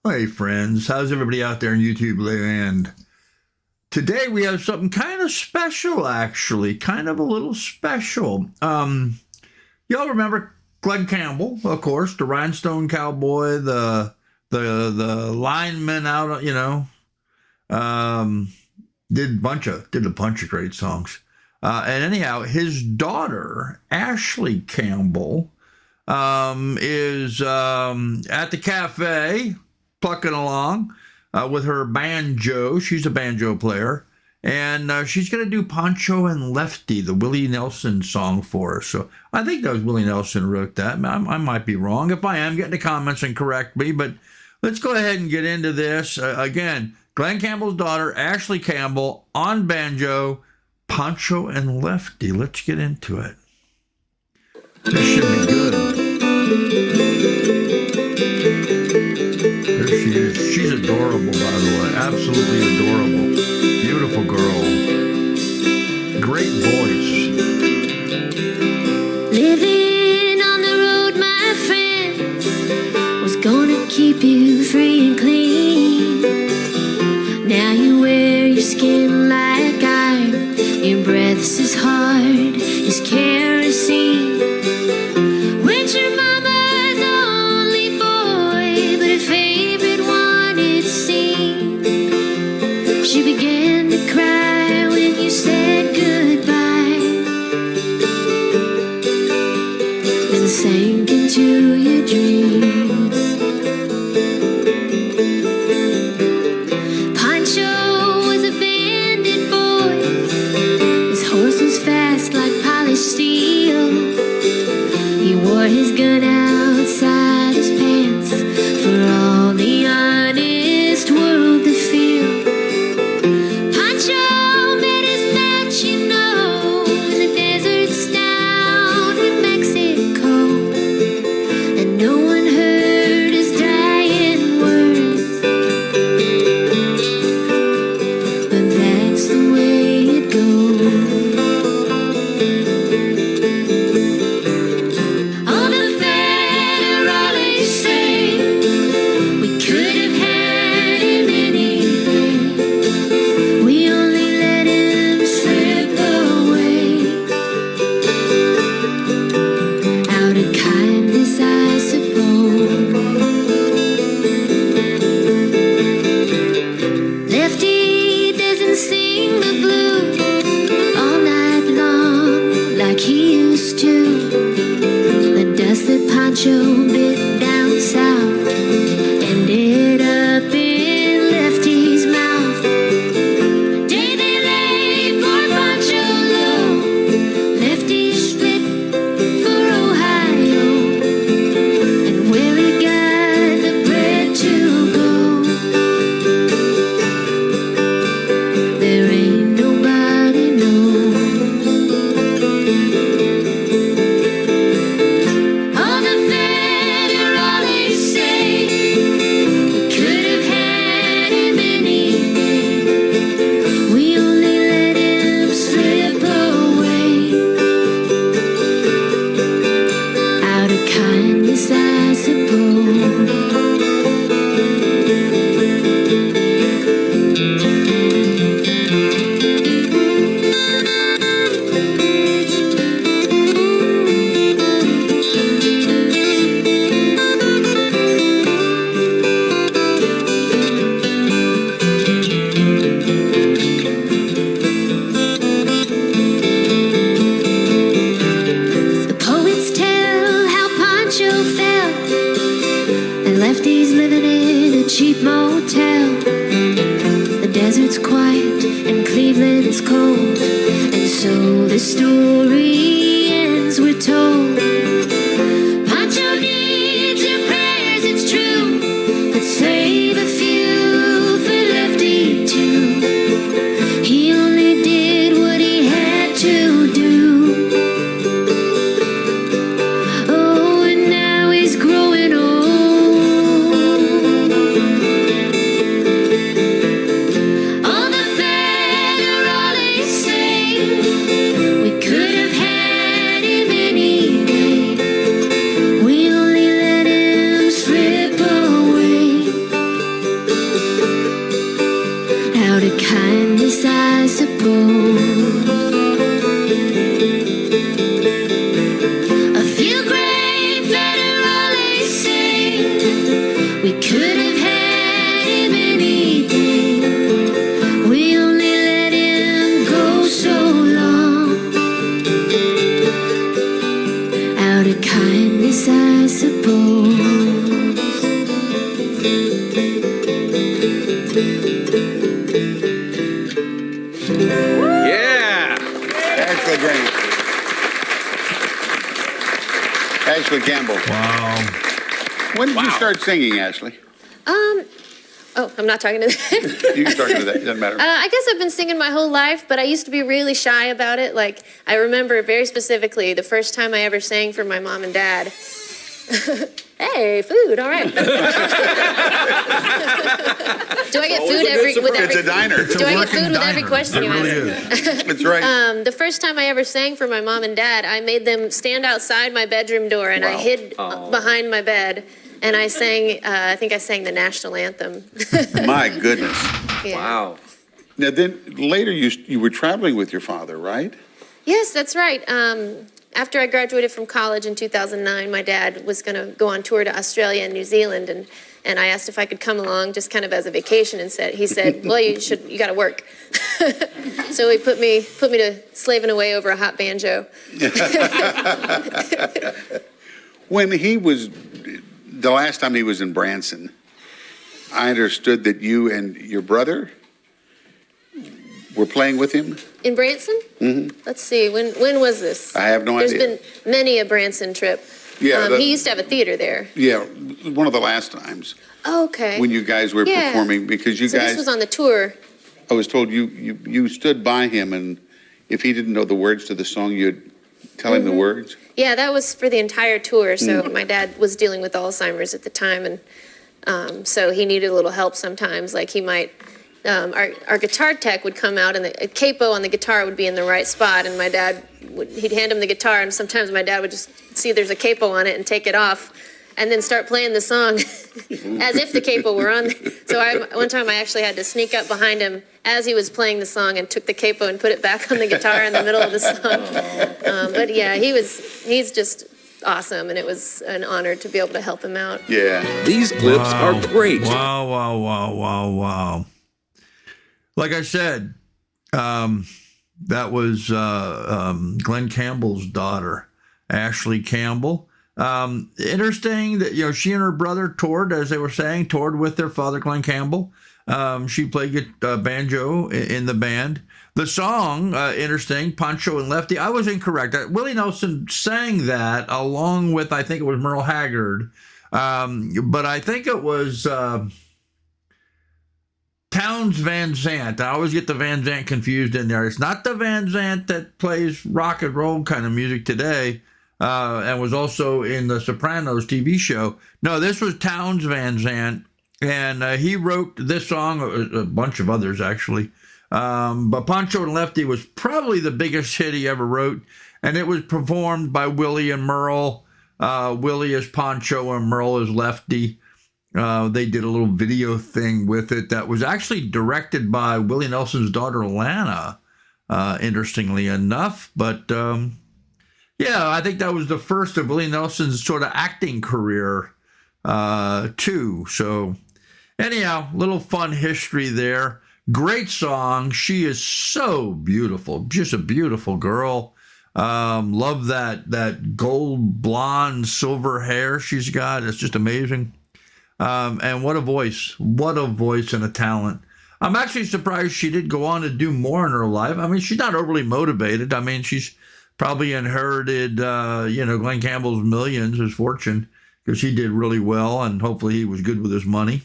Hey friends, how's everybody out there in YouTube land? Today we have something kind of special, actually, kind of a little special. Y'all remember Glenn Campbell, of course, the Rhinestone Cowboy, the lineman out, um, did a bunch of great songs. And anyhow, his daughter Ashley Campbell is at the cafe plucking along with her banjo. She's a banjo player. And she's going to do Pancho and Lefty, the Willie Nelson song for us. So I think that was Willie Nelson wrote that. I might be wrong. If I am, get in the comments and correct me. But let's go ahead and get into this. Again, Glenn Campbell's daughter, Ashley Campbell, on banjo, Pancho and Lefty. Let's get into it. This should be good. There she is. She's adorable, by the way. Absolutely adorable. Beautiful girl. Great voice. Living on the road, my friends, was gonna keep you free and clean. Now you wear your skin like iron. Your breath's as hard as kerosene. With your mama's only boy, but her favorite one it seemed. She began to cry when you said goodbye, then sank into your dreams. Pancho was a bandit boy. His horse was fast like polished steel. He wore his gun outside his pants for all the honest world to feel. Pancho met his match, you know, in the deserts down in Mexico. And no one heard his dying words, but that's the way it goes. All the federales say we could have had him anything. We only let him slip away out of kindness, I suppose. Lefty doesn't sing the blues all night long like he used to. The dust that Pancho bit down south ended up in Lefty's mouth. The day they laid poor Pancho low, Lefty split for Ohio, and where he got the bread to go, there ain't nobody knows. All the federales say we could have had him anything. We only let him slip away out of kindness, I suppose. The poets tell how Pancho felt, and Lefty's living in a cheap motel. The desert's quiet and Cleveland's cold, and so the story ends, we're told. Pancho needs your prayers, it's true, but save a few for Lefty too. He only did what he had to do. Oh, and now he's growing old. All the federales say we could have had him any day. We only let him slip away We could have had him anything. We only let him go so long. Out of kindness, I suppose. Yeah. Ashley Campbell. Wow. When did you start singing, Ashley? Oh, I'm not talking to that. You can start with that. It doesn't matter. I guess I've been singing my whole life, but I used to be really shy about it. Like, I remember very specifically the first time I ever sang for my mom and dad. Hey, food, all right. Do I get food with every... It's a diner. Do I get food with every question you ask? That's right. The first time I ever sang for my mom and dad, I made them stand outside my bedroom door, and I hid behind my bed, and I sang, I think I sang the national anthem. My goodness. Yeah. Wow. Now then, later you were traveling with your father, right? Yes, that's right. After I graduated from college in 2009, my dad was going to go on tour to Australia and New Zealand, and I asked if I could come along just kind of as a vacation, and he said, well, you got to work. So he put me to slaving away over a hot banjo. When he was, the last time he was in Branson, I understood that you and your brother were playing with him? In Branson? Mm-hmm. Let's see, when was this? I have no idea. There's been many a Branson trip. Yeah, he used to have a theater there. Yeah, one of the last times. Oh, okay. When you guys were performing, because you guys... this was on the tour. I was told you stood by him, and if he didn't know the words to the song, you'd tell him the words? Yeah, that was for the entire tour. So my dad was dealing with Alzheimer's at the time, and so he needed a little help sometimes. Like he might... our guitar tech would come out, and the capo on the guitar would be in the right spot, and he'd hand him the guitar, and sometimes my dad would just see there's a capo on it and take it off, and then start playing the song as if the capo were on there. So one time I actually had to sneak up behind him as he was playing the song and took the capo and put it back on the guitar in the middle of the song. But yeah, he's just awesome, and it was an honor to be able to help him out. Yeah. These clips are great. Wow. Like I said, that was Glenn Campbell's daughter, Ashley Campbell. Interesting that, she and her brother toured, as they were saying, toured with their father, Glenn Campbell. She played banjo in the band. The song, interesting, Pancho and Lefty. I was incorrect. Willie Nelson sang that along with, I think it was Merle Haggard. But I think it was... Townes Van Zandt. I always get the Van Zandt confused in there. It's not the Van Zandt that plays rock and roll kind of music today, and was also in the Sopranos TV show. No, this was Townes Van Zandt, and he wrote this song, a bunch of others actually. But Pancho and Lefty was probably the biggest hit he ever wrote, and it was performed by Willie and Merle. Willie as Pancho and Merle as Lefty. They did a little video thing with it that was actually directed by Willie Nelson's daughter, Lana, interestingly enough. But, I think that was the first of Willie Nelson's sort of acting career, too. So, anyhow, little fun history there. Great song. She is so beautiful. Just a beautiful girl. Love that gold blonde silver hair she's got. It's just amazing. And what a voice and a talent. I'm actually surprised she did go on to do more in her life. I mean, she's not overly motivated. I mean, she's probably inherited, Glenn Campbell's millions, his fortune, because he did really well, and hopefully he was good with his money.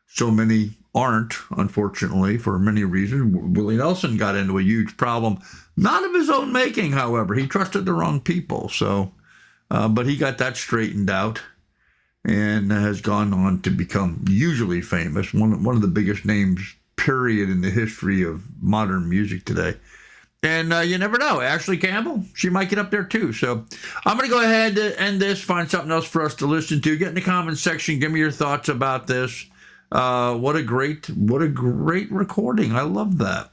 So many aren't, unfortunately, for many reasons. Willie Nelson got into a huge problem, not of his own making, however. He trusted the wrong people, so, but he got that straightened out. And has gone on to become hugely famous, one of the biggest names, period, in the history of modern music today. And you never know, Ashley Campbell, she might get up there too. So I'm going to go ahead and end this, find something else for us to listen to. Get in the comments section, give me your thoughts about this. What a great recording. I love that.